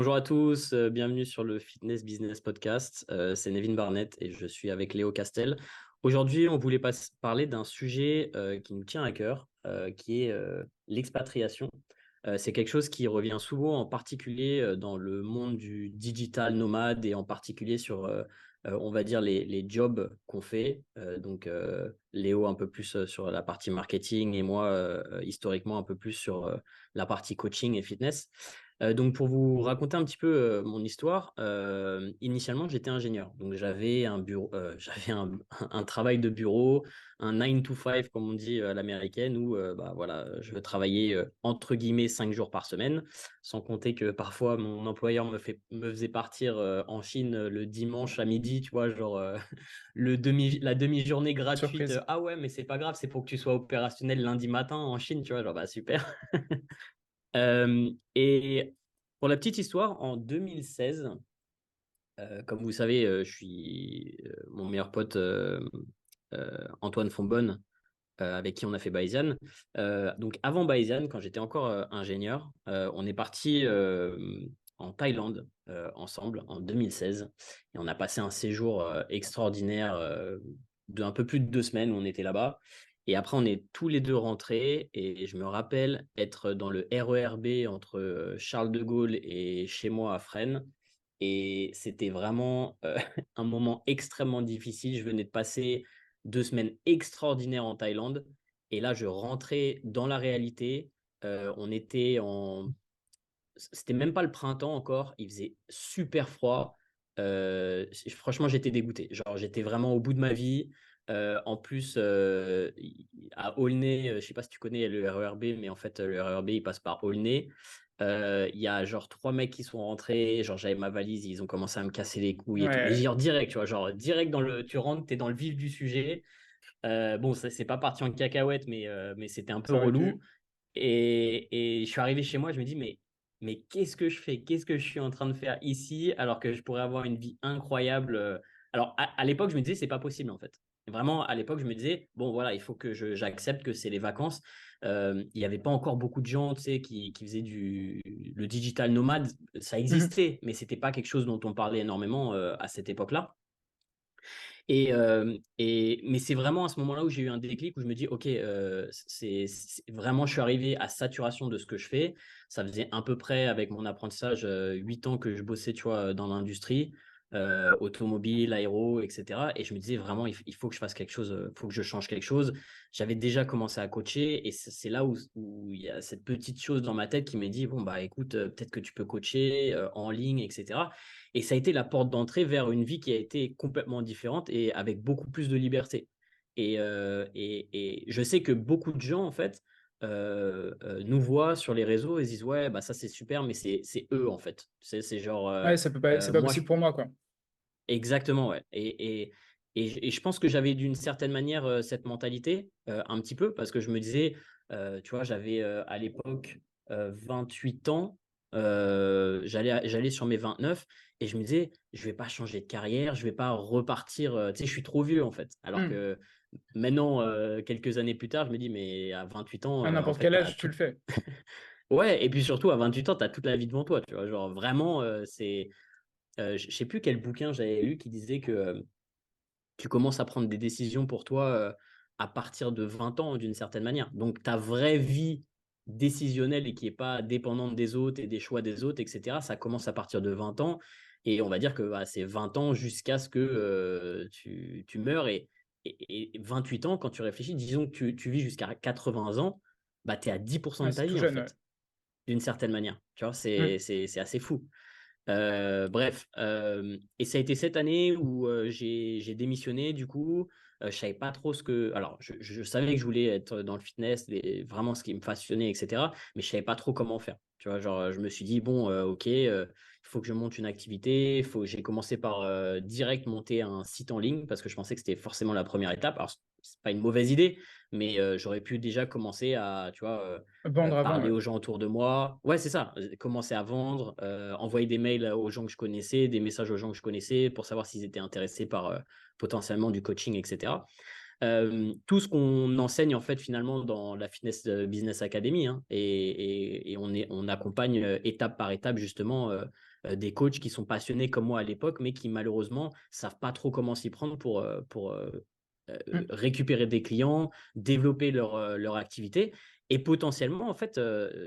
Bonjour à tous, bienvenue sur le Fitness Business Podcast. C'est Nevin Barnett et je suis avec Léo Castel. Aujourd'hui, on voulait parler d'un sujet qui nous tient à cœur, qui est l'expatriation. C'est quelque chose qui revient souvent, en particulier dans le monde du digital nomade et en particulier sur, on va dire, les jobs qu'on fait. Léo un peu plus sur la partie marketing et moi, historiquement, un peu plus sur la partie coaching et fitness. Donc, pour vous raconter un petit peu mon histoire, initialement, j'étais ingénieur. Donc, j'avais un bureau, j'avais un travail de bureau, un 9 to 5, comme on dit à l'américaine, où voilà, je travaillais entre guillemets 5 jours par semaine, sans compter que parfois mon employeur me faisait partir en Chine le dimanche à midi, tu vois, genre la demi-journée gratuite. Surprise. Ah ouais, mais c'est pas grave, c'est pour que tu sois opérationnel lundi matin en Chine, tu vois, genre bah super. Et pour la petite histoire, en 2016, comme vous savez, mon meilleur pote Antoine Fonbonne, avec qui on a fait Bayesian. Donc avant Bayesian, quand j'étais encore ingénieur, on est parti en Thaïlande ensemble en 2016 et on a passé un séjour extraordinaire d'un peu plus de 2 semaines où on était là-bas. Et après, on est tous les deux rentrés et je me rappelle être dans le RER B entre Charles de Gaulle et chez moi à Fresnes. Et c'était vraiment un moment extrêmement difficile. Je venais de passer 2 semaines extraordinaires en Thaïlande. Et là, je rentrais dans la réalité. On était en... C'était même pas le printemps encore. Il faisait super froid. Franchement, j'étais dégoûté. Genre, j'étais vraiment au bout de ma vie. En plus, à Aulnay, je sais pas si tu connais le RER B, mais en fait, le RER B, il passe par Aulnay. Il y a genre trois mecs qui sont rentrés. Genre, j'avais ma valise, ils ont commencé à me casser les couilles et tout. Mais Ouais, genre direct, tu vois, genre direct tu rentres, t'es dans le vif du sujet. Bon, ça c'est pas parti en cacahuète, mais c'était un peu ça aurait relou. pu. Et je suis arrivé chez moi, je me dis, mais qu'est-ce que je fais? Qu'est-ce que je suis en train de faire ici alors que je pourrais avoir une vie incroyable? Alors, à l'époque, je me disais, c'est pas possible en fait. Vraiment, à l'époque, je me disais, bon, voilà, il faut que j'accepte que c'est les vacances. Il n'y avait pas encore beaucoup de gens, tu sais, qui faisaient le digital nomade. Ça Mhm. existait, mais c'était pas quelque chose dont on parlait énormément à cette époque-là. Mais c'est vraiment à ce moment-là où j'ai eu un déclic où je me dis, OK, vraiment, je suis arrivé à saturation de ce que je fais. Ça faisait à peu près, avec mon apprentissage, 8 ans que je bossais, tu vois, dans l'industrie, automobile, aéro, etc. Et je me disais vraiment, il faut que je fasse quelque chose, il faut que je change quelque chose. J'avais déjà commencé à coacher et c'est là où il y a cette petite chose dans ma tête qui m'a dit, bon, bah écoute, peut-être que tu peux coacher en ligne, etc. Et ça a été la porte d'entrée vers une vie qui a été complètement différente et avec beaucoup plus de liberté. Et je sais que beaucoup de gens, en fait, nous voient sur les réseaux et se disent, ouais, bah ça c'est super, mais c'est eux, en fait. C'est genre, Ouais, ça peut pas, c'est pas moi, possible pour moi, quoi. exactement, ouais. Et je pense que j'avais d'une certaine manière cette mentalité, un petit peu, parce que je me disais, tu vois, j'avais à l'époque 28 ans, j'allais sur mes 29, et je me disais, je vais pas changer de carrière, je vais pas repartir, tu sais, je suis trop vieux en fait. Alors Hmm. que maintenant, quelques années plus tard, je me dis, mais à 28 ans, À en n'importe fait, quel tu as âge, tu tout. le fais. Ouais, et puis surtout, à 28 ans, tu as toute la vie devant toi, tu vois, genre vraiment, je sais plus quel bouquin j'avais lu qui disait que tu commences à prendre des décisions pour toi à partir de 20 ans d'une certaine manière. Donc ta vraie vie décisionnelle et qui n'est pas dépendante des autres et des choix des autres, etc., ça commence à partir de 20 ans. Et on va dire que bah, c'est 20 ans jusqu'à ce que tu meurs. Et 28 ans, quand tu réfléchis, disons que tu vis jusqu'à 80 ans, bah, tu es à 10% Ouais, de ta c'est tout vie en jeune, ouais. fait, d'une certaine manière. Tu vois, Hmm. c'est assez fou. Bref, et ça a été cette année où j'ai démissionné du coup. Je savais pas trop ce que. Alors, je savais que je voulais être dans le fitness, vraiment ce qui me passionnait, etc. Mais je savais pas trop comment faire. Tu vois, genre, je me suis dit, bon, ok, il faut que je monte une activité. J'ai commencé par direct monter un site en ligne parce que je pensais que c'était forcément la première étape. Alors, c'est pas une mauvaise idée, mais j'aurais pu déjà commencer à, tu vois, Vendre avant, parler ouais. aux gens autour de moi. Ouais, c'est ça. Commencer à vendre, envoyer des mails aux gens que je connaissais, des messages aux gens que je connaissais pour savoir s'ils étaient intéressés par potentiellement du coaching, etc. Tout ce qu'on enseigne en fait finalement dans la Fitness Business Academy, hein, et on accompagne étape par étape justement des coachs qui sont passionnés comme moi à l'époque, mais qui malheureusement savent pas trop comment s'y prendre pour Mm. récupérer des clients, développer leur activité. Et potentiellement, en fait,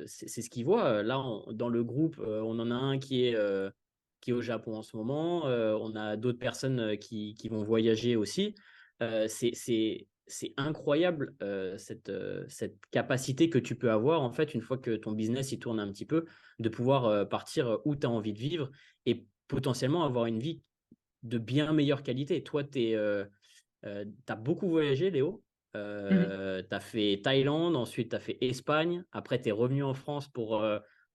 c'est ce qu'ils voient. Là, dans le groupe, on en a un qui est au Japon en ce moment. On a d'autres personnes qui vont voyager aussi. C'est incroyable cette capacité que tu peux avoir, en fait, une fois que ton business il tourne un petit peu, de pouvoir partir où tu as envie de vivre et potentiellement avoir une vie de bien meilleure qualité. Toi, tu as beaucoup voyagé, Léo. Mhm. Tu as fait Thaïlande, ensuite tu as fait Espagne. Après, tu es revenu en France pour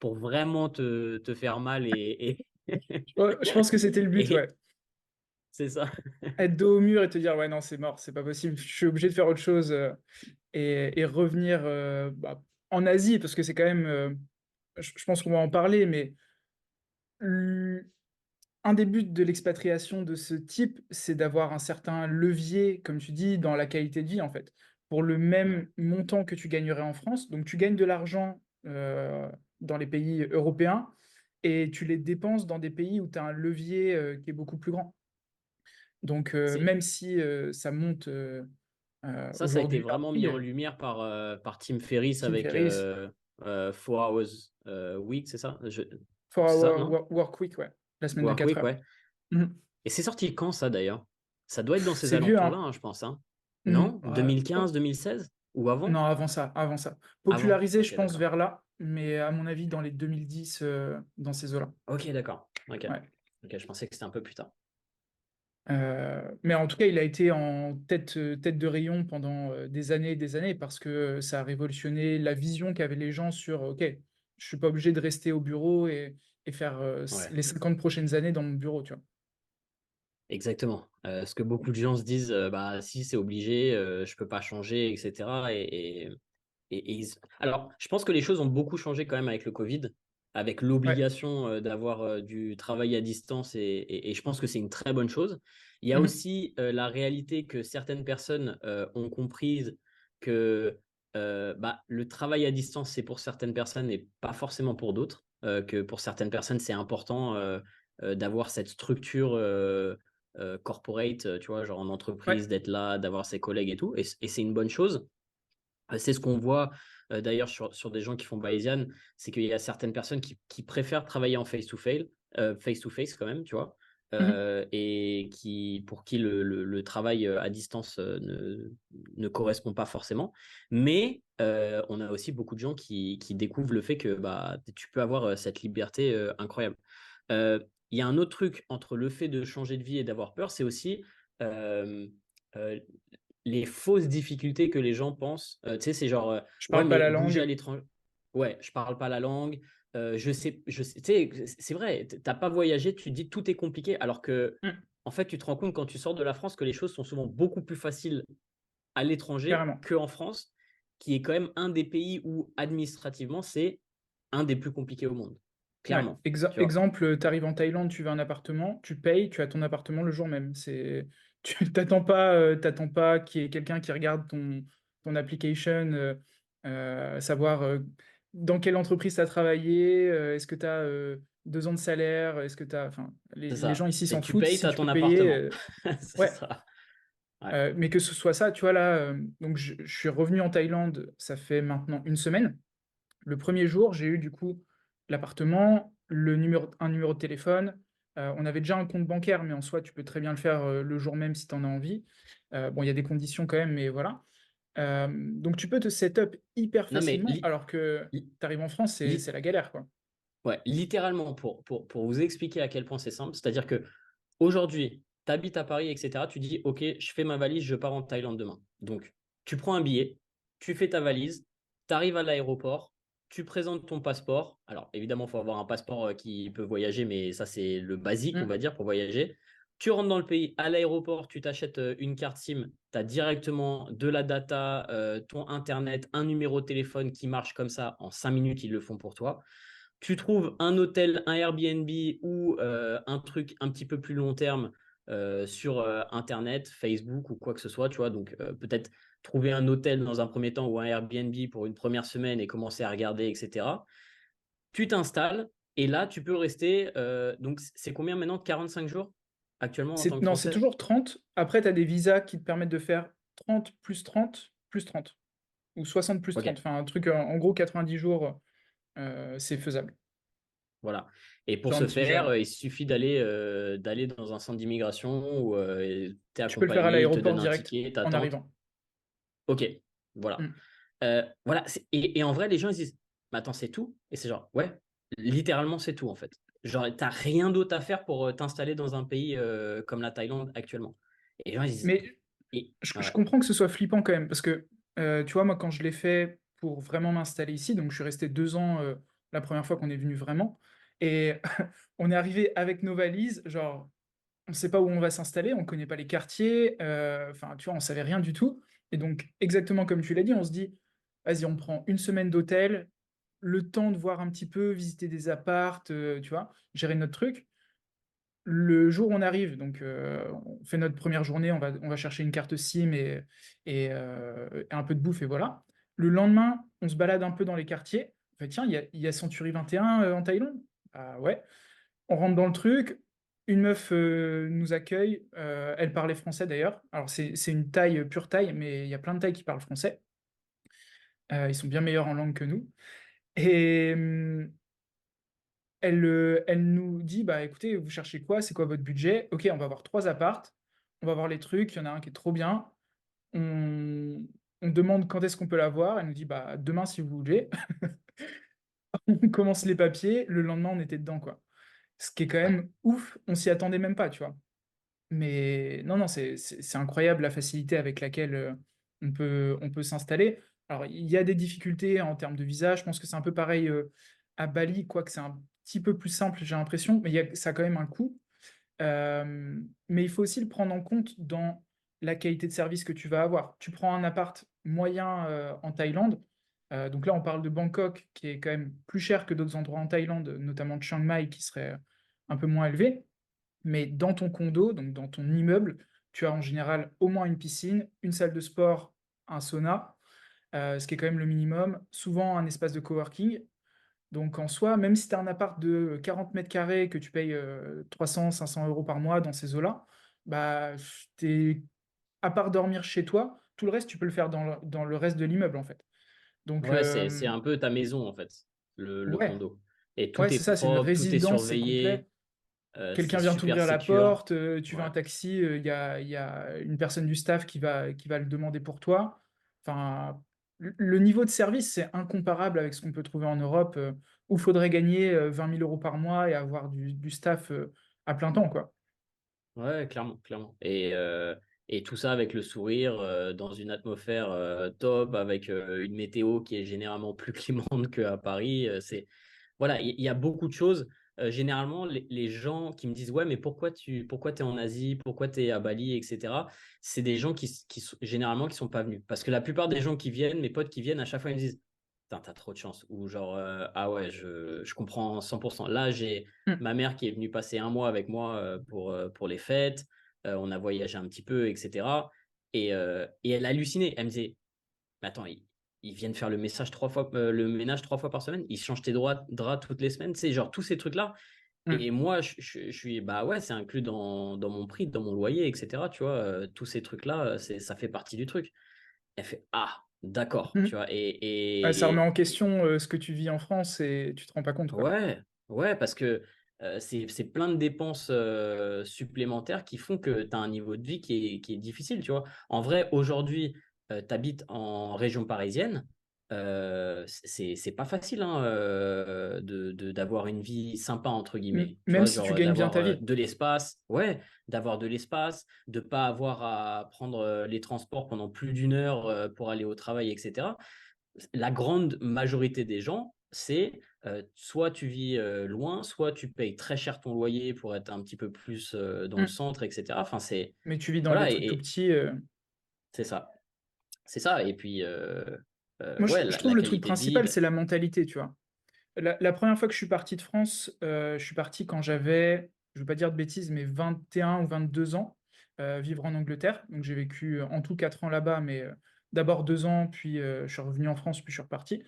vraiment te faire mal Je pense que c'était le but, et ouais. c'est ça. Être dos au mur et te dire, ouais, non, c'est mort, c'est pas possible, je suis obligé de faire autre chose et revenir bah, en Asie, parce que c'est quand même, je pense qu'on va en parler, mais l- un des buts de l'expatriation de ce type, c'est d'avoir un certain levier, comme tu dis, dans la qualité de vie, en fait. Pour le Ouais. même montant que tu gagnerais en France, donc tu gagnes de l'argent dans les pays européens et tu les dépenses dans des pays où tu as un levier qui est beaucoup plus grand. Donc, C'est, même si ça monte ça a été aujourd'hui leur vraiment mis prix, en lumière par Tim Ferriss Tim avec Ferriss, 4 Hours Week, c'est ça? For C'est ça, Hour non? Work Week, ouais, la semaine de Work 4 Week, heures. ouais. Mhm. Et c'est sorti quand ça d'ailleurs? Ça doit être dans ces C'est vieux, alentours-là, hein? hein, je pense, hein. Non? Je crois. 2015, 2016? Ou avant? Non, avant ça, avant ça. Avant. Popularisé, je Ok, pense, d'accord. vers là, mais à mon avis, dans les 2010, dans ces eaux-là. Ok, d'accord. Ok. Ouais. Ok, je pensais que c'était un peu plus tard. Mais en tout cas, il a été en tête de rayon pendant des années et des années parce que ça a révolutionné la vision qu'avaient les gens sur, OK, je suis pas obligé de rester au bureau et faire Ouais. les 50 prochaines années dans mon bureau, tu vois. Exactement. Ce que beaucoup de gens se disent, bah si c'est obligé, je peux pas changer, etc. Alors, je pense que les choses ont beaucoup changé quand même avec le Covid, avec Ouais. l'obligation d'avoir du travail à distance et je pense que c'est une très bonne chose. Il y a Mhm. aussi la réalité que certaines personnes ont comprise que bah, le travail à distance, c'est pour certaines personnes et pas forcément pour d'autres. Que pour certaines personnes, c'est important d'avoir cette structure corporate, tu vois, genre en Ouais. entreprise, d'être là, d'avoir ses collègues et tout. Et c'est une bonne chose. C'est ce qu'on voit d'ailleurs sur des gens qui font Bayesian, c'est qu'il y a certaines personnes qui préfèrent travailler en face-to-face quand même, tu vois, Mhm. et pour qui le travail à distance ne correspond pas forcément. Mais on a aussi beaucoup de gens qui découvrent le fait que bah, tu peux avoir cette liberté incroyable. Euh, Il y a un autre truc entre le fait de changer de vie et d'avoir peur, c'est aussi euh, euh, les fausses difficultés que les gens pensent. Tu sais, c'est genre, Je ouais, parle pas mais la bouger à langue. l'étranger. Ouais, je parle pas la langue. Tu sais, c'est vrai, t'as pas voyagé, tu te dis tout est compliqué, alors que, Mhm. en fait, tu te rends compte quand tu sors de la France que les choses sont souvent beaucoup plus faciles à l'étranger Carrément. qu'en France, qui est quand même un des pays où, administrativement, c'est un des plus compliqués au monde. Ouais. Clairement, tu vois. Exemple, tu arrives en Thaïlande, tu veux un appartement, tu payes, tu as ton appartement le jour même. Tu t'attends pas qu'il y ait quelqu'un qui regarde ton application, savoir dans quelle entreprise tu as travaillé, est-ce que tu as 2 ans de salaire, est-ce que tu as. Enfin, C'est les gens ça. ici C'est s'en tu foutent. payes, Si t'as tu ton peux payer, appartement. C'est ouais. ça. Ouais. Mais que ce soit ça, tu vois là, donc je suis revenu en Thaïlande, ça fait maintenant une semaine. Le premier jour, j'ai eu du coup l'appartement, un numéro de téléphone. On avait déjà un compte bancaire, mais en soi, tu peux très bien le faire le jour même si tu en as envie. Bon, il y a des conditions quand même, mais voilà. Donc tu peux te set up hyper Non, mais facilement, alors que li- tu arrives en France, c'est li- la galère, quoi. ouais, littéralement, pour vous expliquer à quel point c'est simple, c'est-à-dire que aujourd'hui, tu habites à Paris, etc. Tu dis, OK, je fais ma valise, je pars en Thaïlande demain. Donc, tu prends un billet, tu fais ta valise, tu arrives à l'aéroport, tu présentes ton passeport. Alors, évidemment, il faut avoir un passeport qui peut voyager, mais ça, c'est le basique, on Mm. va dire, pour voyager. Tu rentres dans le pays, à l'aéroport, tu t'achètes une carte SIM, tu as directement de la data, ton Internet, un numéro de téléphone qui marche comme ça. En 5 minutes, ils le font pour toi. Tu trouves un hôtel, un Airbnb ou un truc un petit peu plus long terme sur Internet, Facebook ou quoi que ce soit, tu vois. Donc, peut-être trouver un hôtel dans un premier temps ou un Airbnb pour une première semaine et commencer à regarder, etc. Tu t'installes Et là, tu peux rester. Donc, c'est combien maintenant? 45 jours actuellement en tant que Non, c'est Français? toujours 30. Après, tu as des visas qui te permettent de faire 30 plus 30 plus 30. Ou 60 plus Ok, 30. Enfin, un truc, en gros, 90 jours, c'est faisable. voilà. Et pour Genre, ce faire, genre, il suffit d'aller dans un centre d'immigration où tu es tu peux le faire à accompagné, ils te l'aéroport donnent un direct ticket, en t'attends. arrivant. Ok, voilà. Mm. Voilà. Et en vrai, les gens ils disent, mais attends, c'est tout? Et c'est genre, ouais, littéralement, c'est tout en fait. Genre, t'as rien d'autre à faire pour t'installer dans un pays comme la Thaïlande actuellement. Et les gens ils disent, Mais je ouais, comprends que ce soit flippant quand même, parce que, tu vois, moi, quand je l'ai fait pour vraiment m'installer ici, donc je suis resté 2 ans la première fois qu'on est venu vraiment, et on est arrivé avec nos valises, genre, on ne sait pas où on va s'installer, on ne connaît pas les quartiers, enfin, tu vois, on savait rien du tout. Et donc, exactement comme tu l'as dit, on se dit, vas-y, on prend une semaine d'hôtel, le temps de voir un petit peu, visiter des appartes, tu vois, gérer notre truc. Le jour où on arrive, donc on fait notre première journée, on va chercher une carte SIM et un peu de bouffe, et voilà. Le lendemain, on se balade un peu dans les quartiers. On fait, tiens, il y a Century 21 en Thaïlande. Ah ouais. On rentre dans le truc, une meuf nous accueille, elle parlait français d'ailleurs. Alors c'est une taille, pure taille, mais il y a plein de tailles qui parlent français. Ils sont bien meilleurs en langue que nous. Et elle nous dit, bah écoutez, vous cherchez quoi? C'est quoi votre budget? Ok, on va voir 3 appartes, on va voir les trucs, il y en a un qui est trop bien. On, on demande quand est-ce qu'on peut l'avoir. Elle nous dit, bah demain si vous voulez. On commence les papiers, le lendemain on était dedans, quoi. Ce qui est quand ouais, même ouf, on s'y attendait même pas, tu vois. Mais non, non, c'est incroyable la facilité avec laquelle on peut s'installer. Alors, il y a des difficultés en termes de visa. Je pense que c'est un peu pareil à Bali, quoique c'est un petit peu plus simple, j'ai l'impression, mais ça a quand même un coût. Mais il faut aussi le prendre en compte dans la qualité de service que tu vas avoir. Tu prends un appart moyen en Thaïlande. Donc là, on parle de Bangkok, qui est quand même plus cher que d'autres endroits en Thaïlande, notamment Chiang Mai, qui serait un peu moins élevé. Mais dans ton condo, donc dans ton immeuble, tu as en général au moins une piscine, une salle de sport, un sauna, ce qui est quand même le minimum, souvent un espace de coworking. Donc en soi, même si tu as un appart de 40 mètres carrés que tu payes 300, 500 euros par mois dans ces eaux-là, bah, à part dormir chez toi, tout le reste, tu peux le faire dans le reste de l'immeuble en fait. Donc ouais, c'est un peu ta maison en fait, le ouais, condo. Et ouais, tout est c'est ça, c'est une propre, tout est résidence, c'est complet. surveillé, c'est Quelqu'un vient super t'ouvrir la sécure. porte, tu veux Ouais. un taxi, il y a une personne du staff qui va le demander pour toi. Enfin, le niveau de service, c'est incomparable avec ce qu'on peut trouver en Europe, où il faudrait gagner 20 000 euros par mois et avoir du staff à plein temps, quoi. Ouais, clairement, clairement. Et tout ça avec le sourire, dans une atmosphère top, avec une météo qui est généralement plus clémente qu'à Paris. Voilà, il y a beaucoup de choses. Généralement, les gens qui me disent, ouais, mais pourquoi t'es en Asie, pourquoi t'es à Bali, etc. C'est des gens généralement qui sont pas venus. Parce que la plupart des gens qui viennent, mes potes qui viennent, à chaque fois ils me disent, putain, t'as trop de chance. Ou genre, ah ouais, je comprends 100%. Là, j'ai Hmm. ma mère qui est venue passer un mois avec moi pour les fêtes. On a voyagé un petit peu, etc. Et elle a halluciné. Elle me disait, mais attends, ils viennent faire le ménage 3 fois par semaine. Ils changent tes draps toutes les semaines. C'est genre tous ces trucs-là. Hmm. Et moi, je suis, bah ouais, c'est inclus dans mon prix, dans mon loyer, etc. Tu vois, tous ces trucs-là, ça fait partie du truc. Elle fait, ah, d'accord, Hmm. tu vois. Ouais, ça remet en question ce que tu vis en France et tu te rends pas compte, quoi. Ouais, ouais, parce que c'est plein de dépenses supplémentaires qui font que tu as un niveau de vie qui est difficile, tu vois. En vrai, aujourd'hui, tu habites en région parisienne, c'est pas facile hein, d'avoir une vie sympa, entre guillemets. Tu Même vois, si tu genre gagnes bien d'avoir ta vie. de l'espace, ouais, d'avoir de l'espace, de pas avoir à prendre les transports pendant plus d'1 heure pour aller au travail, etc. La grande majorité des gens, c'est soit tu vis loin, soit tu payes très cher ton loyer pour être un petit peu plus dans le Hmm. centre, etc. Enfin, Mais tu vis dans des voilà, trucs tout petits. c'est ça. C'est ça. Et puis, Moi, je, ouais, je trouve la le truc qualité de vie. principal, c'est la mentalité, tu vois. La première fois que je suis parti de France, je suis parti quand j'avais, je ne veux pas dire de bêtises, mais 21 ou 22 ans, vivre en Angleterre. Donc j'ai vécu en tout 4 ans là-bas, mais d'abord 2 ans, puis je suis revenu en France, puis je suis reparti.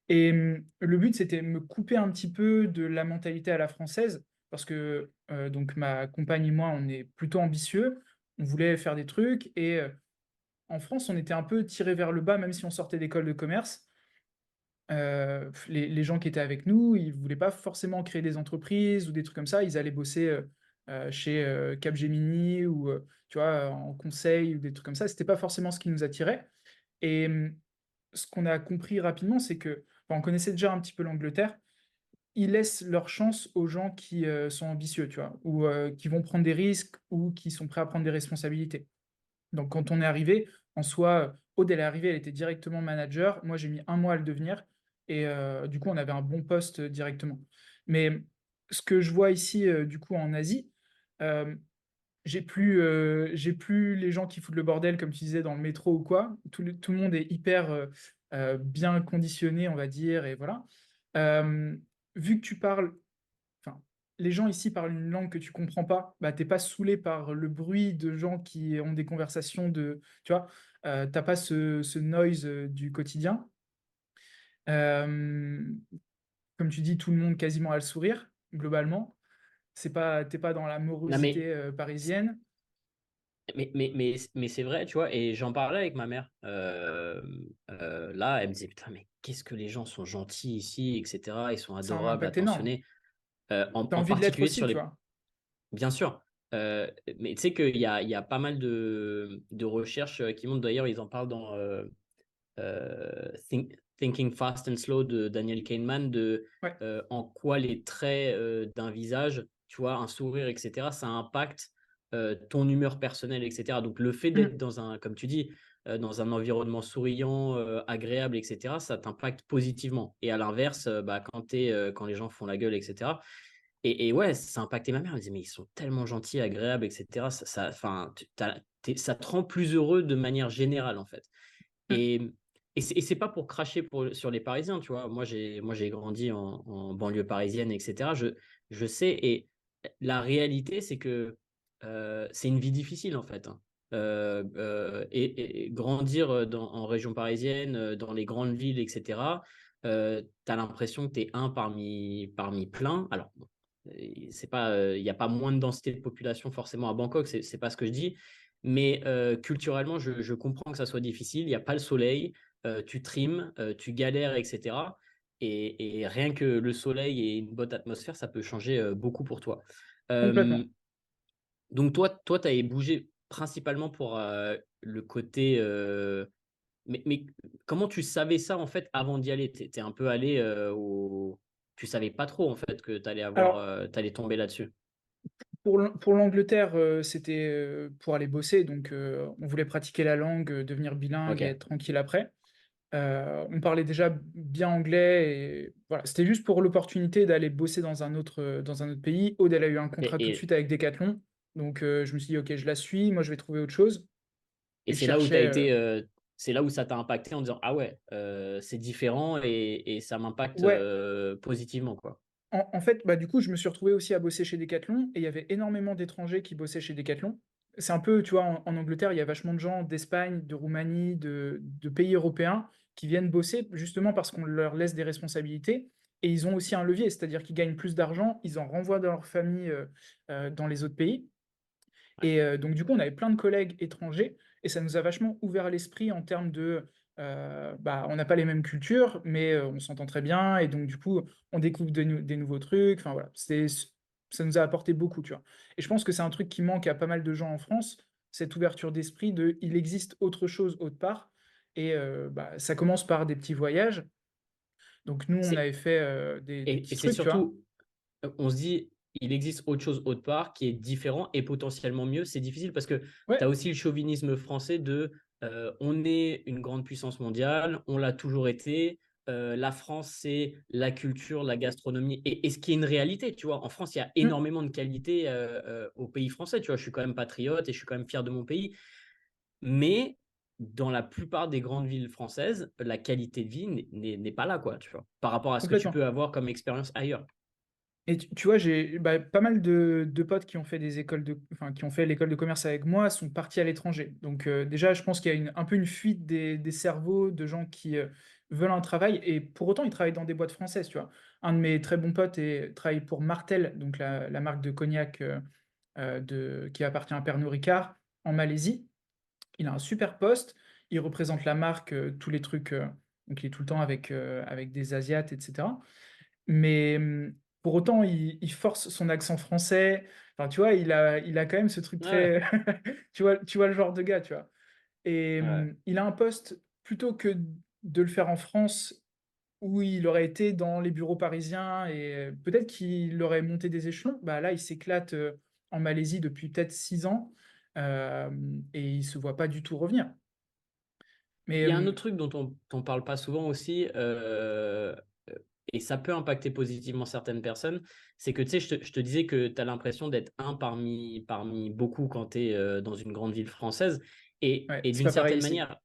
Et le but, c'était de me couper un petit peu de la mentalité à la française, parce que donc ma compagne et moi, on est plutôt ambitieux, on voulait faire des trucs, et en France, on était un peu tiré vers le bas, même si on sortait d'école de commerce. Les gens qui étaient avec nous, ils voulaient pas forcément créer des entreprises ou des trucs comme ça. Ils allaient bosser chez Capgemini ou tu vois, en conseil ou des trucs comme ça. C'était pas forcément ce qui nous attirait. Et ce qu'on a compris rapidement, c'est que, enfin, on connaissait déjà un petit peu l'Angleterre. Ils laissent leur chance aux gens qui sont ambitieux, tu vois, ou qui vont prendre des risques ou qui sont prêts à prendre des responsabilités. Donc, quand on est arrivé, en soi, Aude, elle est arrivée, elle était directement manager. Moi, j'ai mis un mois à le devenir. Et du coup, on avait un bon poste directement. Mais ce que je vois ici, du coup, en Asie, euh, j'ai plus les gens qui foutent le bordel, comme tu disais, dans le métro ou quoi. Tout le monde est hyper bien conditionné, on va dire, et voilà. Euh, vu que tu parles enfin, les gens ici parlent une langue que tu comprends pas, bah, t'es pas saoulé par le bruit de gens qui ont des conversations de, tu vois, t'as pas ce noise du quotidien. Euh, Comme tu dis, tout le monde quasiment a le sourire, globalement. T'es pas dans la Non, morosité parisienne. mais c'est vrai, tu vois, et j'en parlais avec ma mère. Là, elle me disait, putain, mais qu'est-ce que les gens sont gentils ici, etc. Ils sont Ça a un adorables, impact énorme. attentionnés. T'as En envie de l'être particulier aussi, sur tu les... vois. Bien sûr. Mais tu sais qu'il y a pas mal de recherches qui montrent, d'ailleurs, ils en parlent dans Thinking Fast and Slow de Daniel Kahneman, de Ouais. en quoi les traits d'un visage, tu vois, un sourire, etc., ça impacte ton humeur personnelle, etc. Donc le fait d'être Mm. dans un, comme tu dis, dans un environnement souriant, agréable, etc., ça t'impacte positivement. Et à l'inverse, bah, quand les gens font la gueule, etc., et ouais, ça a impacté ma mère. Elle me disait, mais ils sont tellement gentils, agréables, etc. Enfin, ça te rend plus heureux de manière générale, en fait. Mm. Et, et c'est pas pour cracher sur les Parisiens, tu vois. Moi, j'ai grandi en banlieue parisienne, etc. Je sais, et la réalité, c'est que c'est une vie difficile, en fait, hein. Et grandir en région parisienne, dans les grandes villes, etc., tu as l'impression que tu es un parmi plein. Alors, bon, c'est pas, il n'y a pas moins de densité de population forcément à Bangkok, c'est pas ce que je dis. Mais culturellement, je comprends que ça soit difficile. Il n'y a pas le soleil, tu trimes, tu galères, etc. Et rien que le soleil et une bonne atmosphère, ça peut changer beaucoup pour toi. Euh, Complètement. donc toi, tu avais bougé principalement pour le côté... mais comment tu savais ça en fait avant d'y aller? T'es un peu allé au... Tu savais pas trop en fait que tu allais Alors, t'allais tomber là-dessus. pour l'Angleterre, c'était pour aller bosser, donc on voulait pratiquer la langue, devenir bilingue et être Ok. tranquille après. On parlait déjà bien anglais et voilà, c'était juste pour l'opportunité d'aller bosser dans un autre pays. Aude, elle a eu un Ok. contrat tout de suite avec Decathlon, donc je me suis dit, ok, je la suis, moi je vais trouver autre chose. Et Et je c'est là où tu as cherchais, été, c'est là où ça t'a impacté en disant, ah ouais, c'est différent et ça m'impacte ouais, positivement, quoi. en fait, bah, du coup, je me suis retrouvé aussi à bosser chez Decathlon et il y avait énormément d'étrangers qui bossaient chez Decathlon. C'est un peu, tu vois, en Angleterre, il y a vachement de gens d'Espagne, de Roumanie, de pays européens qui viennent bosser justement parce qu'on leur laisse des responsabilités et ils ont aussi un levier, c'est-à-dire qu'ils gagnent plus d'argent, ils en renvoient dans leur famille dans les autres pays. Ouais. Et donc, du coup, on avait plein de collègues étrangers et ça nous a vachement ouvert l'esprit en termes de, bah, on n'a pas les mêmes cultures, mais on s'entend très bien et donc, du coup, on découvre des nouveaux trucs. Enfin, voilà, ça nous a apporté beaucoup, tu vois. Et je pense que c'est un truc qui manque à pas mal de gens en France, cette ouverture d'esprit de, il existe autre chose autre part. Et bah, ça commence par des petits voyages. Donc, nous, on C'est, avait fait des et petits c'est trucs, tu vois. surtout, on se dit, il existe autre chose autre part qui est différent et potentiellement mieux. C'est difficile parce que tu Ouais. as aussi le chauvinisme français de on est une grande puissance mondiale, on l'a toujours été. La France, c'est la culture, la gastronomie, et ce qui est une réalité, tu vois. En France, il y a Mm. énormément de qualité au pays français, tu vois. Je suis quand même patriote et je suis quand même fier de mon pays. Mais dans la plupart des grandes villes françaises, la qualité de vie n'est pas là, quoi, tu vois, par rapport à ce que tu Complètement. peux avoir comme expérience ailleurs. Et tu vois, j'ai bah, pas mal de potes qui ont fait des écoles enfin, qui ont fait l'école de commerce avec moi, sont partis à l'étranger. Donc déjà, je pense qu'il y a un peu une fuite des cerveaux de gens qui veulent un travail et pour autant, ils travaillent dans des boîtes françaises, tu vois? Un de mes très bons potes travaille pour Martell, donc la marque de cognac, qui appartient à Pernod Ricard, en Malaisie. Il a un super poste, il représente la marque, tous les trucs, donc il est tout le temps avec des asiates et cetera. Mais, pour autant, il force son accent français. Enfin, tu vois, il a quand même ce truc Ouais, très tu vois le genre de gars, tu vois? Et ouais. il a un poste, plutôt que de le faire en France, où il aurait été dans les bureaux parisiens et peut-être qu'il aurait monté des échelons, bah, là, il s'éclate, en Malaisie depuis peut-être 6 ans, et il se voit pas du tout revenir. Mais, Il y a un autre truc dont on parle pas souvent aussi, et ça peut impacter positivement certaines personnes, c'est que tu sais, je te disais que tu as l'impression d'être un parmi beaucoup quand tu es dans une grande ville française. ouais, Et c'est d'une pas pareil certaine ici. manière,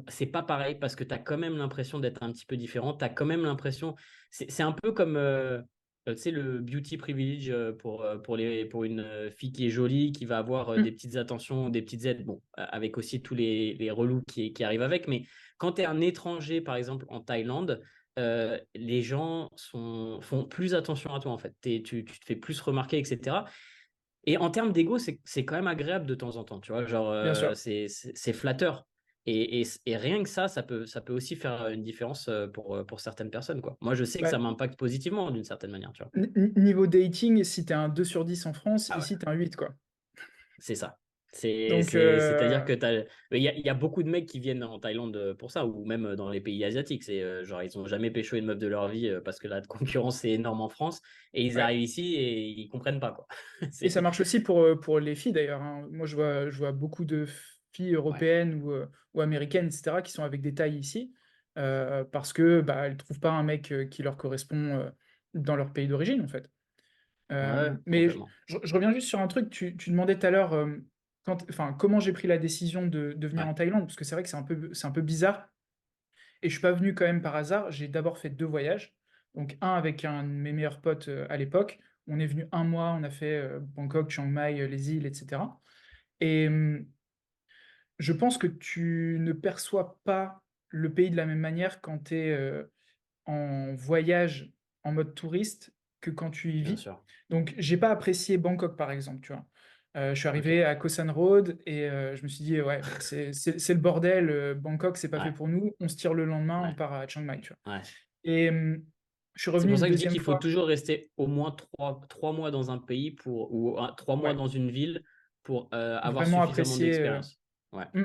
c'est pas pareil parce que tu as quand même l'impression d'être un petit peu différent. Tu as quand même l'impression. C'est un peu comme tu sais, le beauty privilege pour une fille qui est jolie, qui va avoir des Mmh, petites attentions, des petites aides. Bon, avec aussi tous les relous qui arrivent avec. Mais quand tu es un étranger, par exemple, en Thaïlande, les gens font plus attention à toi, en fait. Tu te fais plus remarquer, etc. Et en termes d'ego, c'est quand même agréable de temps en temps, tu vois. Genre, bien sûr. c'est flatteur. Et rien que ça peut aussi faire une différence pour certaines personnes, quoi. Moi, je sais que Bah, ça m'impacte positivement d'une certaine manière, tu vois. niveau dating, si tu es un 2 sur 10 en France, Ah ouais, ici, tu es un 8, quoi. c'est ça. Donc, C'est-à-dire que il y a beaucoup de mecs qui viennent en Thaïlande pour ça, ou même dans les pays asiatiques. C'est genre, ils ont jamais pécho une meuf de leur vie parce que la concurrence est énorme en France, et ils ouais. arrivent ici et ils comprennent pas, quoi. Et ça C'est... marche aussi pour les filles d'ailleurs, hein. Moi, je vois beaucoup de filles Ouais, européennes ou américaines, et cetera, qui sont avec des tailles ici, parce que, bah, elles trouvent pas un mec, qui leur correspond, dans leur pays d'origine, en fait. ouais, Mais complètement. je reviens juste sur un truc, tu demandais tout à l'heure, comment j'ai pris la décision de venir Ouais, en Thaïlande, parce que c'est vrai que c'est un peu bizarre et je suis pas venu quand même par hasard. J'ai d'abord fait 2 voyages, donc un avec un de mes meilleurs potes, à l'époque. On est venu un mois, on a fait, Bangkok, Chiang Mai, les îles et cetera et je pense que tu ne perçois pas le pays de la même manière quand tu es, en voyage en mode touriste que quand tu y bien vis. sûr. Donc j'ai pas apprécié Bangkok, par exemple, tu vois? Je suis Ok. arrivé à Koh San Road et je me suis dit: «Ouais, bah, c'est le bordel, Bangkok, c'est pas fait Ouais, pour nous, on se tire le lendemain, on ouais, part à Chiang Mai», tu vois? ouais. Et je suis C'est revenu pour une ça que je dis deuxième qu'il faut fois, toujours rester au moins 3 mois dans un pays ou 3 mois ouais, dans une ville pour avoir vraiment suffisamment apprécié, d'expérience. Ouais, mmh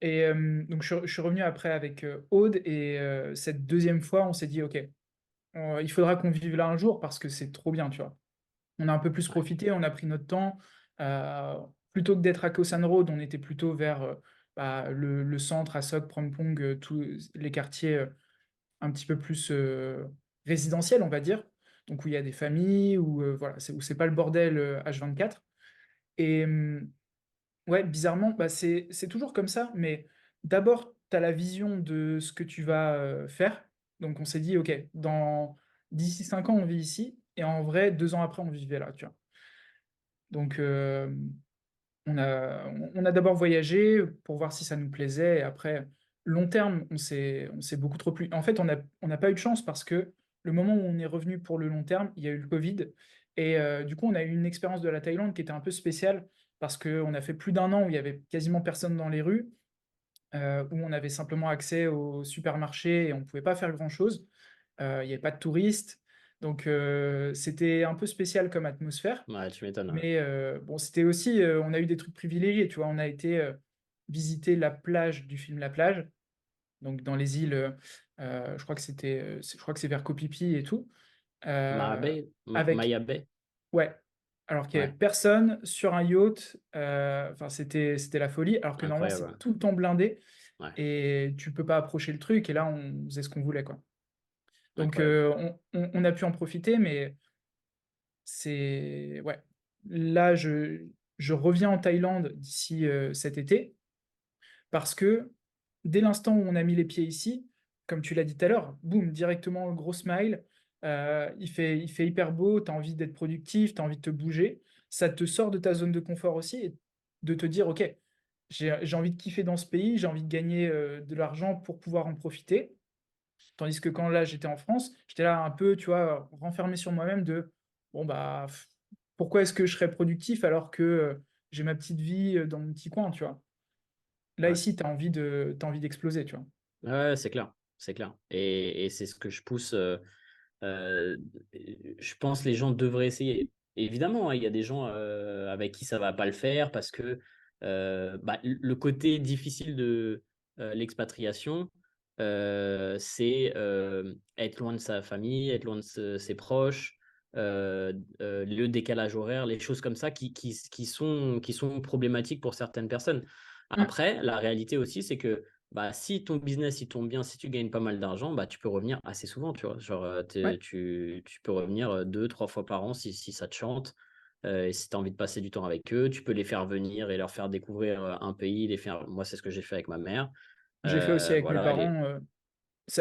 et donc je suis revenu après avec, Aude et cette deuxième fois, on s'est dit: «OK, il faudra qu'on vive là un jour parce que c'est trop bien», tu vois? On a un peu plus ouais, profité, on a pris notre temps. Heu, Plutôt que d'être à Koh San Road, on était plutôt vers, bah, le centre, à Sok, Phromphong, tous les quartiers, un petit peu plus, résidentiels, on va dire. Donc où il y a des familles, où, voilà, où c'est pas le bordel, H24 et ouais, bizarrement, bah, c'est toujours comme ça, mais d'abord, tu as la vision de ce que tu vas, faire. Donc on s'est dit: «OK, d'ici 5 ans, on vit ici» et en vrai, 2 ans après, on vivait là, tu vois? Donc on a d'abord voyagé pour voir si ça nous plaisait et après, long terme, on s'est beaucoup trop plu. En fait, on n'a pas eu de chance parce que le moment où on est revenu pour le long terme, il y a eu le covid et du coup, on a eu une expérience de la Thaïlande qui était un peu spéciale parce qu'on a fait plus d'un an où il y avait quasiment personne dans les rues, où on avait simplement accès aux supermarchés et on ne pouvait pas faire grand-chose. Il y avait pas de touristes, donc c'était un peu spécial comme atmosphère. ouais, tu m'étonnes. Ouais. Mais bon, c'était aussi, on a eu des trucs privilégiés, tu vois? On a été, visiter la plage du film La Plage, donc dans les îles, je crois que je crois que c'est vers Koh Phi Phi et tout, heu, avec Maya Bay. ouais, alors qu'il y avait Ouais, personne sur un yacht, enfin c'était la folie, alors que normalement incroyable. c'est Ouais. tout le temps blindé Ouais, et tu peux pas approcher le truc et là on faisait ce qu'on voulait, quoi. Donc incroyable. on a pu en profiter, mais c'est ouais. Là, je reviens en Thaïlande d'ici, cet été parce que dès l'instant où on a mis les pieds ici, comme tu l'as dit tout à l'heure, boum, directement gros smile, il fait hyper beau, tu as envie d'être productif, tu as envie de te bouger. Ça te sort de ta zone de confort aussi et de te dire: «OK, j'ai envie de kiffer dans ce pays, j'ai envie de gagner, de l'argent pour pouvoir en profiter». Tandis que quand là, j'étais en France, j'étais là un peu, tu vois, renfermé sur moi-même de bon, bah, pourquoi est-ce que je serais productif alors que j'ai ma petite vie dans mon petit coin, tu vois. Là, Ouais. ici, t'as envie d'exploser, tu vois. Ouais, c'est clair, c'est clair. Et c'est ce que je pousse. Euh, je pense que les gens devraient essayer. Évidemment, hein, il y a des gens avec qui ça va pas le faire parce que bah, le côté difficile de l'expatriation, c'est être loin de sa famille, être loin de ses proches, le décalage horaire, les choses comme ça qui sont problématiques pour certaines personnes. Mm. Après, la réalité aussi, c'est que bah, si ton business il tourne bien, si tu gagnes pas mal d'argent, bah, tu peux revenir assez souvent, tu vois. Genre, Ouais, tu peux revenir deux, trois fois par an si ça te chante. Et si tu as envie de passer du temps avec eux, tu peux les faire venir et leur faire découvrir un pays. Moi, c'est ce que j'ai fait avec ma mère. j'ai fait aussi avec mes Voilà, parents.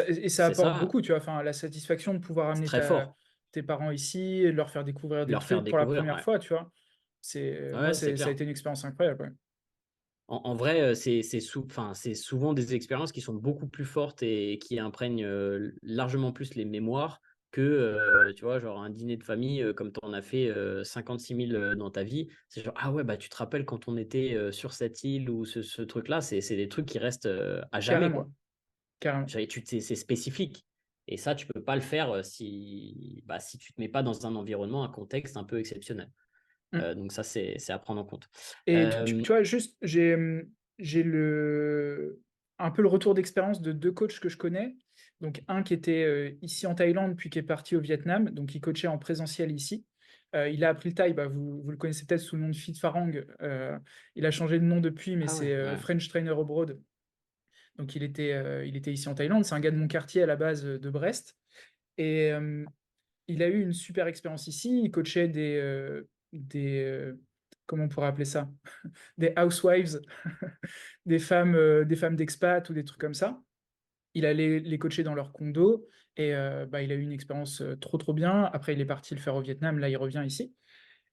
Et ça c'est apporte ça, beaucoup, tu vois. Enfin, la satisfaction de pouvoir c'est amener très fort. tes parents ici et de leur faire découvrir des Leur faire trucs pour la découvrir, première ouais. fois, tu vois. Moi, Ouais, c'est ça a clair. été une expérience incroyable, ouais. En vrai, enfin, c'est souvent des expériences qui sont beaucoup plus fortes et qui imprègnent largement plus les mémoires que, tu vois, genre un dîner de famille, comme tu en as fait 56 000 dans ta vie. C'est genre, ah ouais, bah tu te rappelles quand on était sur cette île ou ce truc-là, c'est des trucs qui restent à jamais, Carrément, quoi. carrément. C'est spécifique. Et ça, tu peux pas le faire si tu te mets pas dans un environnement, un contexte un peu exceptionnel. Mm. Donc ça, c'est à prendre en compte. Et Euh, tu vois, juste, j'ai un peu le retour d'expérience de deux coachs que je connais. Donc, un qui était ici en Thaïlande, puis qui est parti au Vietnam. Donc, il coachait en présentiel ici. Il a appris le thaï, bah, vous le connaissez peut-être sous le nom de Fit Farang. Il a changé de nom depuis, mais Ah c'est ouais, ouais. French Trainer Abroad. Donc, il était ici en Thaïlande. C'est un gars de mon quartier à la base de Brest. Et il a eu une super expérience ici. Il coachait comment on pourrait appeler ça? Des housewives, des femmes d'expat ou des trucs comme ça. Il allait les coacher dans leur condo et bah, il a eu une expérience trop bien. Après, il est parti le faire au Vietnam. Là, il revient ici.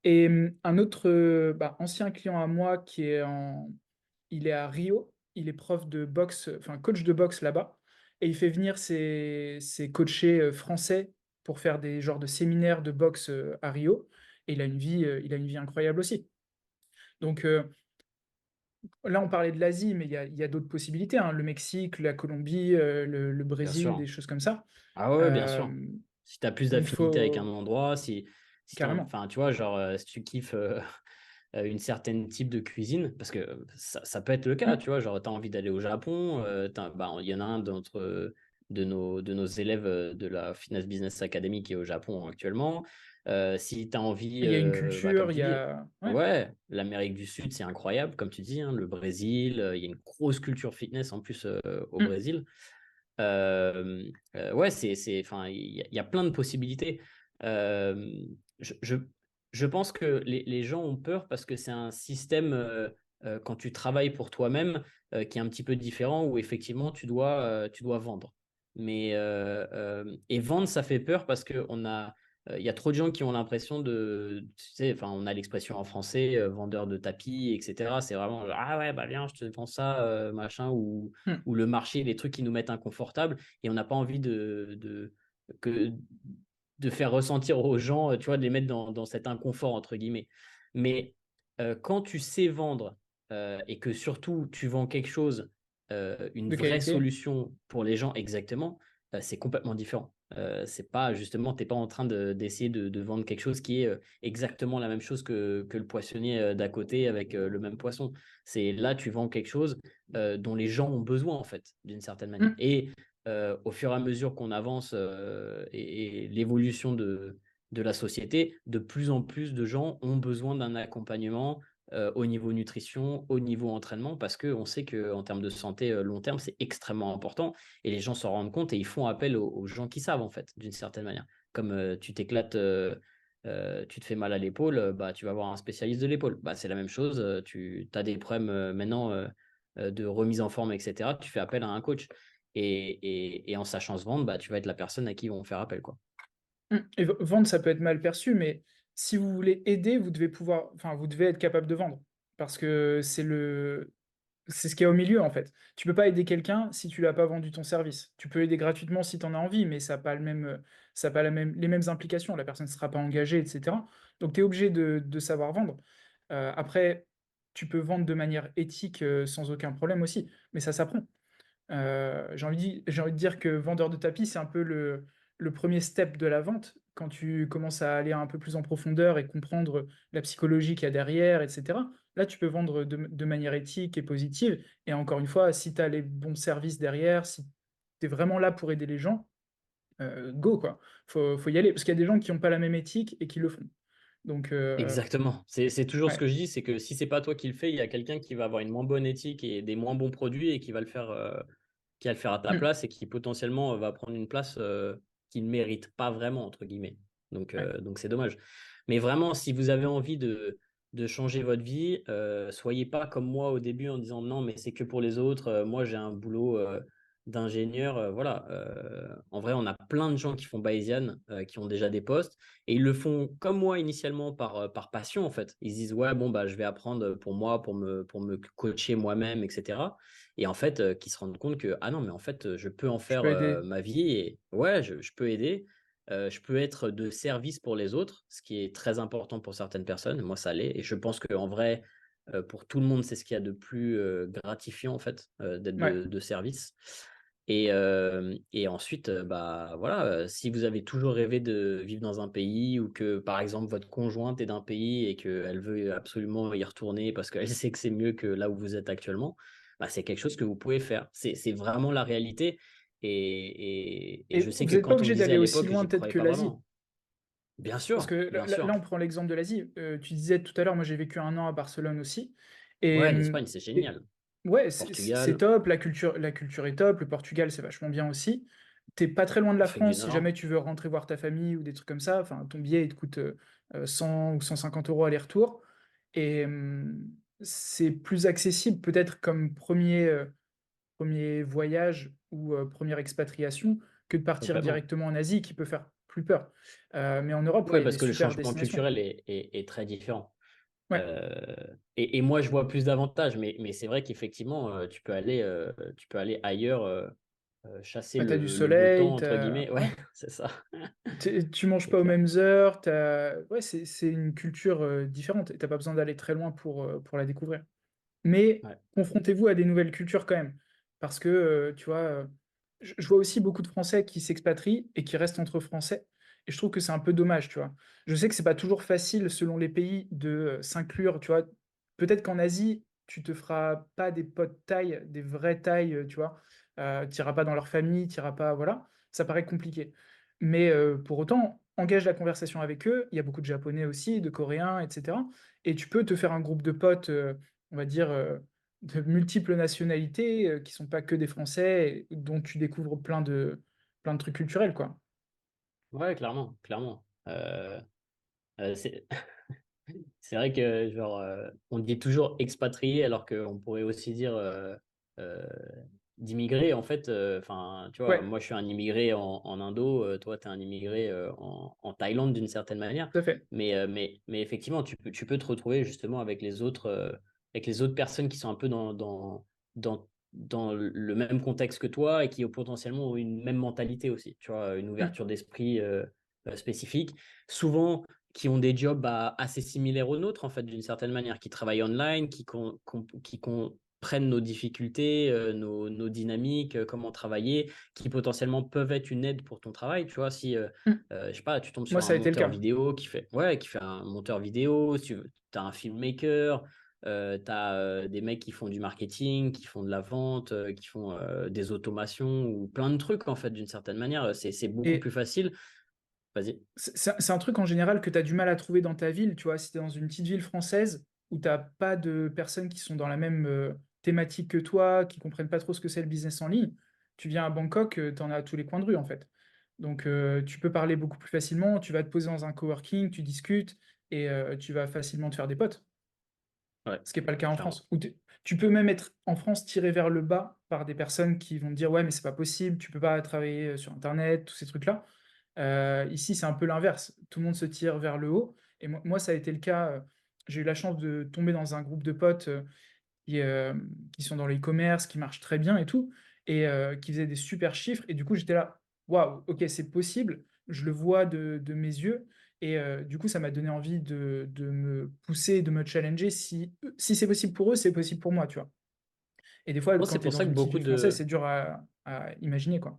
Et un autre bah, ancien client à moi il est à Rio. Il est prof de boxe, enfin coach de boxe là-bas. Et il fait venir ses coachés français pour faire des genres de séminaires de boxe à Rio. Et il a une vie incroyable aussi. Donc là, on parlait de l'Asie, mais il y a d'autres possibilités, hein. Le Mexique, la Colombie, le Bien Brésil, des sûr. choses comme ça. Ah ouais, bien sûr. Euh, Si tu as plus donc, d'affinité avec un faut endroit, si carrément. enfin, tu vois, genre, si tu kiffes une certaine type de cuisine, parce que ça peut être le cas, Mm. tu vois, genre, tu as envie d'aller au Japon, bah, il y en a un de nos élèves de la Fitness Business Academy qui est au Japon actuellement. Si tu as envie, Il y a une bah, comme culture, il tu y dis, a... Ouais, ouais, l'Amérique du Sud, c'est incroyable, comme tu dis, hein, le Brésil, il y a une grosse culture fitness en plus au mm. Brésil. Ouais, enfin, il y a plein de possibilités. Euh, je, je, je pense que les gens ont peur parce que c'est un système, quand tu travailles pour toi-même, qui est un petit peu différent, où effectivement, tu dois vendre. Et vendre, ça fait peur parce il y a trop de gens qui ont l'impression tu sais, enfin, on a l'expression en français, vendeur de tapis, etc. C'est vraiment, ah ouais, bah viens, je te vends ça, machin, Mm. ou le marché, les trucs qui nous mettent inconfortables, et on n'a pas envie que, de faire ressentir aux gens, tu vois, de les mettre dans cet inconfort, entre guillemets. Mais quand tu sais vendre et que surtout tu vends quelque chose, une De vraie qualité. solution pour les gens exactement, c'est complètement différent. C'est pas justement, t'es pas en train d'essayer de vendre quelque chose qui est exactement la même chose que le poissonnier d'à côté avec le même poisson. C'est là, tu vends quelque chose dont les gens ont besoin, en fait, d'une certaine manière. Mm. Et au fur et à mesure qu'on avance et l'évolution de la société, de plus en plus de gens ont besoin d'un accompagnement au niveau nutrition, au niveau entraînement, parce qu'on sait qu'en termes de santé long terme, c'est extrêmement important et les gens s'en rendent compte et ils font appel aux gens qui savent, en fait, d'une certaine manière. Comme tu t'éclates, tu te fais mal à l'épaule, bah, tu vas voir un spécialiste de l'épaule. Bah, c'est la même chose, tu as des problèmes maintenant de remise en forme, etc. Tu fais appel à un coach. Et en sachant se vendre, bah, tu vas être la personne à qui ils vont faire appel, quoi. Mm. Et vendre, ça peut être mal perçu, mais si vous voulez aider, vous devez pouvoir, enfin, vous devez être capable de vendre. Parce que c'est ce qu'il y a au milieu, en fait. Tu peux pas aider quelqu'un si tu lui as pas vendu ton service. Tu peux aider gratuitement si tu en as envie, mais ça a pas le même, ça a pas les mêmes implications. La personne ne sera pas engagée, et cetera. Donc tu es obligé de savoir vendre. Après, tu peux vendre de manière éthique, sans aucun problème aussi, mais ça s'apprend. J'ai envie de dire que vendeur de tapis, c'est un peu le premier step de la vente. Quand tu commences à aller un peu plus en profondeur et comprendre la psychologie qu'il y a derrière, etc. Là, tu peux vendre de manière éthique et positive. Et encore une fois, si tu as les bons services derrière, si tu es vraiment là pour aider les gens, go, quoi. Faut y aller. Parce qu'il y a des gens qui n'ont pas la même éthique et qui le font. Donc, Exactement. C'est toujours ce ouais. que je dis, c'est que si c'est pas toi qui le fais, il y a quelqu'un qui va avoir une moins bonne éthique et des moins bons produits et qui va le faire à ta Mm. place et qui potentiellement va prendre une place qu'il ne mérite pas vraiment, entre guillemets. Ouais. Donc c'est dommage. Mais vraiment, si vous avez envie de changer votre vie, soyez pas comme moi au début en disant non, mais c'est que pour les autres. Moi, j'ai un boulot d'ingénieur. Voilà. En vrai, on a plein de gens qui font Bayesian, qui ont déjà des postes. Et ils le font comme moi initialement par passion, en fait. Ils se disent, ouais, bon, bah, je vais apprendre pour moi, pour me coacher moi-même, etc. Et en fait, qui se rendent compte que, ah non, mais en fait, je peux en Je faire peux aider. ma vie et ouais, je peux aider. Je peux être de service pour les autres, ce qui est très important pour certaines personnes. Moi, ça l'est. Et je pense qu'en vrai, pour tout le monde, c'est ce qu'il y a de plus gratifiant, en fait, d'être Ouais. de service. Et ensuite, bah, voilà, si vous avez toujours rêvé de vivre dans un pays ou que, par exemple, votre conjointe est d'un pays et qu'elle veut absolument y retourner parce qu'elle sait que c'est mieux que là où vous êtes actuellement, bah, c'est quelque chose que vous pouvez faire. C'est vraiment la réalité. Et je Et sais vous que n'êtes pas quand on me obligé disait à d'aller aussi l'époque, loin j'y peut-être croyais que pas l'Asie. vraiment. Bien Parce que sûr, bien là, sûr. on prend l'exemple de l'Asie. Tu disais tout à l'heure, moi j'ai vécu un an à Barcelone aussi. Et, Ouais, l'Espagne, c'est et génial. ouais, c'est Portugal, top, la culture est top, le Portugal c'est vachement bien aussi. T'es pas très loin de la Afrique du France si jamais Nord, tu veux rentrer voir ta famille ou des trucs comme ça. Enfin, ton billet il te coûte 100 ou 150 euros aller-retour. Et c'est plus accessible peut-être comme premier voyage ou première expatriation que de partir complètement. directement en Asie qui peut faire plus peur. Mais en Europe, ouais, Ouais, il y a des parce que le super changement destinations. culturel est très différent. Ouais. Euh, et moi, je vois plus d'avantages, mais c'est vrai qu'effectivement, tu peux aller ailleurs, chasser Ouais, t'as du le beau temps, soleil, entre guillemets. Ouais, ouais. c'est ça. Tu manges C'est pas aux clair. mêmes heures. Ouais, c'est une culture différente et t'as pas besoin d'aller très loin pour la découvrir. Mais Ouais. confrontez-vous à des nouvelles cultures quand même. Parce que, tu vois, je vois aussi beaucoup de Français qui s'expatrient et qui restent entre Français. Et je trouve que c'est un peu dommage, tu vois. Je sais que c'est pas toujours facile selon les pays de s'inclure, tu vois. Peut-être qu'en Asie, tu te feras pas des potes taille, des vraies tailles, tu vois. T'iras pas dans leur famille, t'iras pas, voilà. Ça paraît compliqué. Mais pour autant, engage la conversation avec eux. Il y a beaucoup de Japonais aussi, de Coréens, etc. Et tu peux te faire un groupe de potes, on va dire, de multiples nationalités, qui sont pas que des Français, et dont tu découvres plein de trucs culturels, quoi. Ouais, clairement, clairement. C'est c'est vrai que, genre, on dit toujours expatrié alors qu'on pourrait aussi dire euh, d'immigré. En fait, enfin, tu vois, Ouais, moi, je suis un immigré en Indo, toi, tu es un immigré en Thaïlande d'une certaine manière. tout à fait. Mais effectivement, tu peux te retrouver justement avec les autres personnes qui sont un peu dans le même contexte que toi et qui ont potentiellement une même mentalité aussi, tu vois, une Mm. ouverture d'esprit spécifique. Souvent, qui ont des jobs assez similaires aux nôtres, en fait, d'une certaine manière, qui travaillent online, qui comprennent nos difficultés, nos dynamiques, comment travailler, qui potentiellement peuvent être une aide pour ton travail. Tu vois, si, Mm. je sais pas, tu tombes Moi, sur un ça a été le monteur cas. vidéo qui fait un monteur vidéo, si tu as un filmmaker, tu as des mecs qui font du marketing, qui font de la vente, qui font des automations ou plein de trucs, en fait, d'une certaine manière. C'est beaucoup Et plus facile. Vas-y. c'est un truc en général que tu as du mal à trouver dans ta ville, tu vois. Si tu es dans une petite ville française où t'as pas de personnes qui sont dans la même thématique que toi, qui comprennent pas trop ce que c'est le business en ligne, tu viens à Bangkok, tu en as à tous les coins de rue, en fait. Donc, tu peux parler beaucoup plus facilement, tu vas te poser dans un coworking, tu discutes et tu vas facilement te faire des potes. Ouais, Ce qui n'est pas le cas en clairement. France. Tu peux même être en France tiré vers le bas par des personnes qui vont te dire ouais mais c'est pas possible, tu peux pas travailler sur Internet, tous ces trucs-là. Ici c'est un peu l'inverse, tout le monde se tire vers le haut. Et moi ça a été le cas. J'ai eu la chance de tomber dans un groupe de potes qui sont dans le e-commerce, qui marchent très bien et tout, et qui faisaient des super chiffres. Et du coup, j'étais là, waouh, ok, c'est possible, je le vois de mes yeux. Et du coup, ça m'a donné envie de me pousser, de me challenger. Si c'est possible pour eux, c'est possible pour moi, tu vois. Et des fois, Moi, quand c'est tu es pour dans ça que une petite beaucoup ville française, de... c'est dur à imaginer, quoi.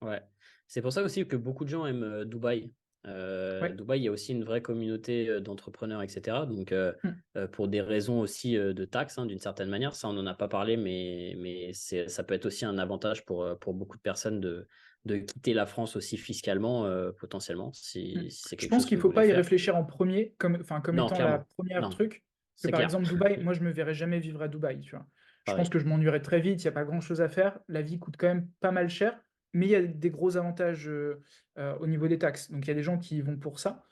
Ouais. C'est pour ça aussi que beaucoup de gens aiment Dubaï. Ouais. Dubaï, il y a aussi une vraie communauté d'entrepreneurs, etc. Donc, Mm. pour des raisons aussi de taxes, hein, d'une certaine manière, ça, on n'en a pas parlé, mais ça peut être aussi un avantage pour beaucoup de personnes de quitter la France aussi fiscalement, potentiellement, Mm. si c'est Je quelque pense chose qu'il que ne vous faut voulez pas y faire. réfléchir en premier, comme Non, étant la clairement. première Non, truc. Que c'est par clair. exemple, Dubaï, moi, je me verrais jamais vivre à Dubaï, tu vois. Je pense Pareil. que je m'ennuierais très vite, il n'y a pas grand-chose à faire. La vie coûte quand même pas mal cher, mais il y a des gros avantages au niveau des taxes. Donc, il y a des gens qui y vont pour ça.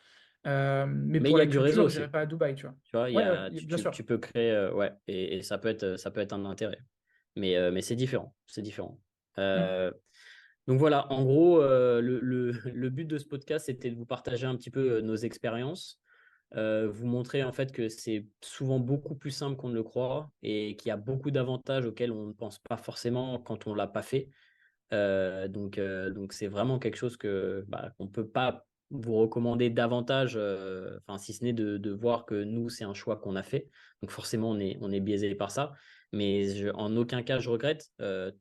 Mais Mais il pour y la a du réseau culture, j'irais aussi. pas à Dubaï, tu vois. Tu vois, Ouais, ouais, tu, bien sûr. tu peux créer, ouais, et ça peut être un intérêt. Mais c'est différent, c'est différent. Mm. Euh, donc voilà, en gros, le but de ce podcast, c'était de vous partager un petit peu nos expériences, vous montrer en fait que c'est souvent beaucoup plus simple qu'on ne le croit et qu'il y a beaucoup d'avantages auxquels on ne pense pas forcément quand on ne l'a pas fait. Donc c'est vraiment quelque chose que qu'on ne peut pas vous recommander davantage, enfin, si ce n'est de voir que nous, c'est un choix qu'on a fait. Donc forcément, on est biaisé par ça. Mais en aucun cas, je regrette.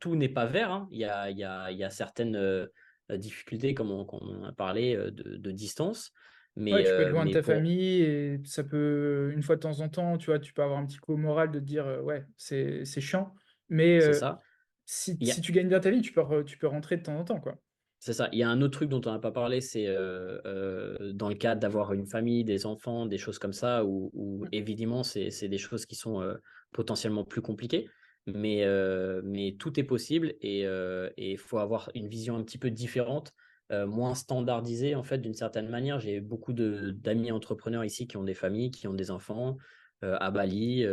Tout n'est pas vert, hein. Il y a certaines difficultés, comme on en a parlé, de distance. Ouais, Mais, tu peux être euh, loin de mais ta pour... famille et ça peut, une fois de temps en temps, tu vois, tu peux avoir un petit coup au moral de te dire, ouais, c'est chiant. Mais C'est ça. si tu gagnes bien ta vie, tu peux rentrer de temps en temps, quoi. C'est ça. Il y a un autre truc dont on n'a pas parlé, c'est dans le cadre d'avoir une famille, des enfants, des choses comme ça, où Mm. évidemment, c'est des choses qui sont potentiellement plus compliquées, mais tout est possible et il faut avoir une vision un petit peu différente, moins standardisée en fait, d'une certaine manière. J'ai beaucoup d'amis entrepreneurs ici qui ont des familles, qui ont des enfants à Bali,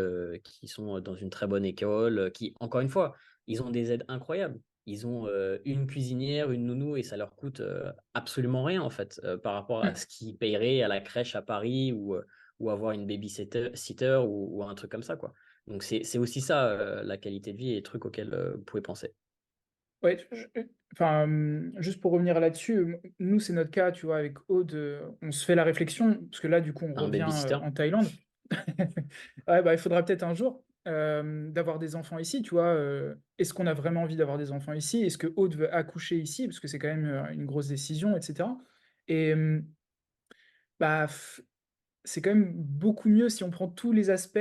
qui sont dans une très bonne école, qui, encore une fois, ils ont des aides incroyables. Ils ont une cuisinière, une nounou et ça leur coûte absolument rien en fait par rapport à Mm. ce qu'ils paieraient à la crèche à Paris ou avoir une babysitter ou un truc comme ça quoi. Donc c'est aussi ça la qualité de vie et les trucs auxquels vous pouvez penser. Ouais, enfin, juste pour revenir là-dessus, nous, c'est notre cas, tu vois, avec Aude, on se fait la réflexion, parce que là, du coup, on Un revient babysitter? en Thaïlande. Ouais, bah, il faudra peut-être un jour d'avoir des enfants ici, tu vois. Est-ce qu'on a vraiment envie d'avoir des enfants ici? Est-ce que Aude veut accoucher ici? Parce que c'est quand même une grosse décision, etc. Et bah, c'est quand même beaucoup mieux si on prend tous les aspects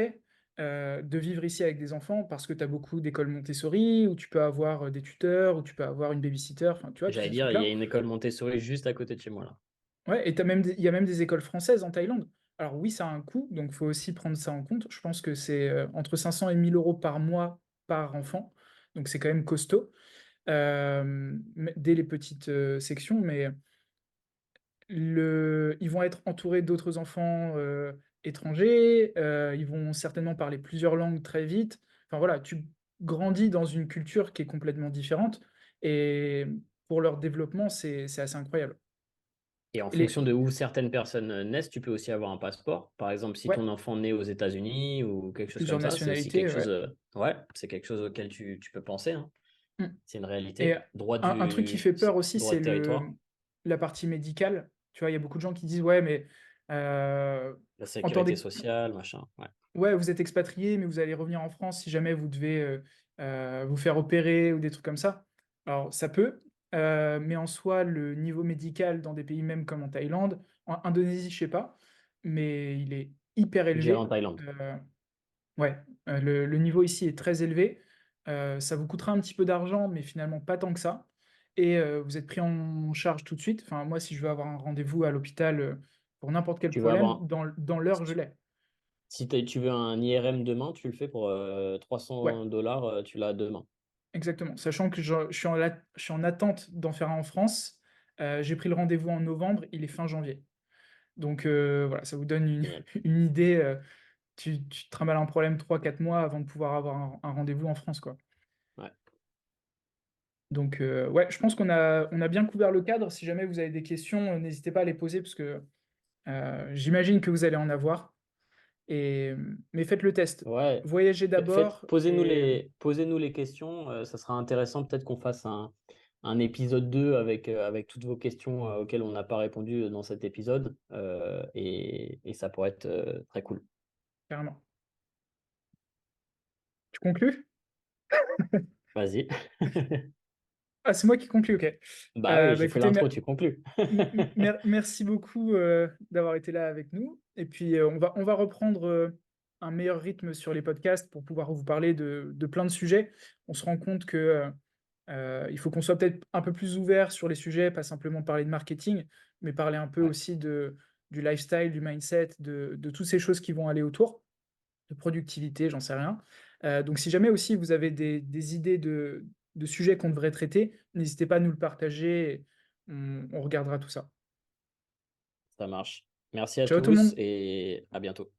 de vivre ici avec des enfants, parce que tu as beaucoup d'écoles Montessori, où tu peux avoir des tuteurs, où tu peux avoir une babysitter, enfin, tu vois, tous J'allais ces dire, il y a trucs-là. une école Montessori juste à côté de chez moi là. Ouais, et il y a même des écoles françaises en Thaïlande. Alors oui, ça a un coût, donc il faut aussi prendre ça en compte. Je pense que c'est entre 500 et 1000 euros par mois par enfant, donc c'est quand même costaud, dès les petites sections, mais ils vont être entourés d'autres enfants étrangers, ils vont certainement parler plusieurs langues très vite. Enfin voilà, tu grandis dans une culture qui est complètement différente, et pour leur développement, c'est assez incroyable. Et en Et fonction de où certaines personnes naissent, tu peux aussi avoir un passeport. Par exemple, si ouais, ton enfant naît aux États-Unis ou quelque chose plusieurs comme ça, c'est aussi quelque nationalités, chose, ouais. ouais, c'est quelque chose auquel tu peux penser, hein. Mm. C'est une Et réalité. un truc qui fait peur aussi, Droit c'est de territoire, la partie médicale. Tu vois, il y a beaucoup de gens qui disent, ouais, mais euh, la en temps sécurité d'ex- sociale, machin. Ouais. ouais, vous êtes expatrié, mais vous allez revenir en France si jamais vous devez vous faire opérer ou des trucs comme ça. Alors, ça peut, mais en soi, le niveau médical dans des pays même comme en Thaïlande, en Indonésie, je sais pas, mais il est hyper J'irai en élevé. Thaïlande. Euh, ouais, le niveau ici est très élevé. Ça vous coûtera un petit peu d'argent, mais finalement pas tant que ça. Et vous êtes pris en charge tout de suite. Enfin, moi, si je veux avoir un rendez-vous à l'hôpital pour n'importe quel Tu veux problème, avoir, dans si l'heure, je tu, l'ai. tu veux un IRM demain, tu le fais pour Ouais. $300, tu l'as demain. Exactement. Sachant que je suis en attente d'en faire un en France. J'ai pris le rendez-vous en novembre, il est fin janvier. Donc voilà, ça vous donne Génial. une idée. Tu te trimbales un problème 3 4 mois avant de pouvoir avoir un rendez-vous en France, quoi. Ouais. Donc ouais, je pense qu'on a bien couvert le cadre. Si jamais vous avez des questions, n'hésitez pas à les poser parce que j'imagine que vous allez en avoir. Mais faites le test. Ouais, Voyagez d'abord et posez-nous les questions. Ça sera intéressant peut-être qu'on fasse un épisode 2 avec toutes vos questions auxquelles on n'a pas répondu dans cet épisode. Et ça pourrait être très cool. carrément. Tu conclus? Vas-y. Ah, c'est moi qui conclus, OK. Bah oui, j'ai fait Écoutez, l'intro, tu conclus. merci beaucoup, d'avoir été là avec nous et puis, on va reprendre, un meilleur rythme sur les podcasts pour pouvoir vous parler de plein de sujets. On se rend compte que, il faut qu'on soit peut-être un peu plus ouvert sur les sujets, pas simplement parler de marketing, mais parler un peu Ouais, aussi du lifestyle, du mindset, de toutes ces choses qui vont aller autour, de productivité, j'en sais rien. Donc si jamais aussi vous avez des idées de sujets qu'on devrait traiter, n'hésitez pas à nous le partager, on regardera tout ça. ça marche. Merci à Ciao tout le tous monde! et à bientôt.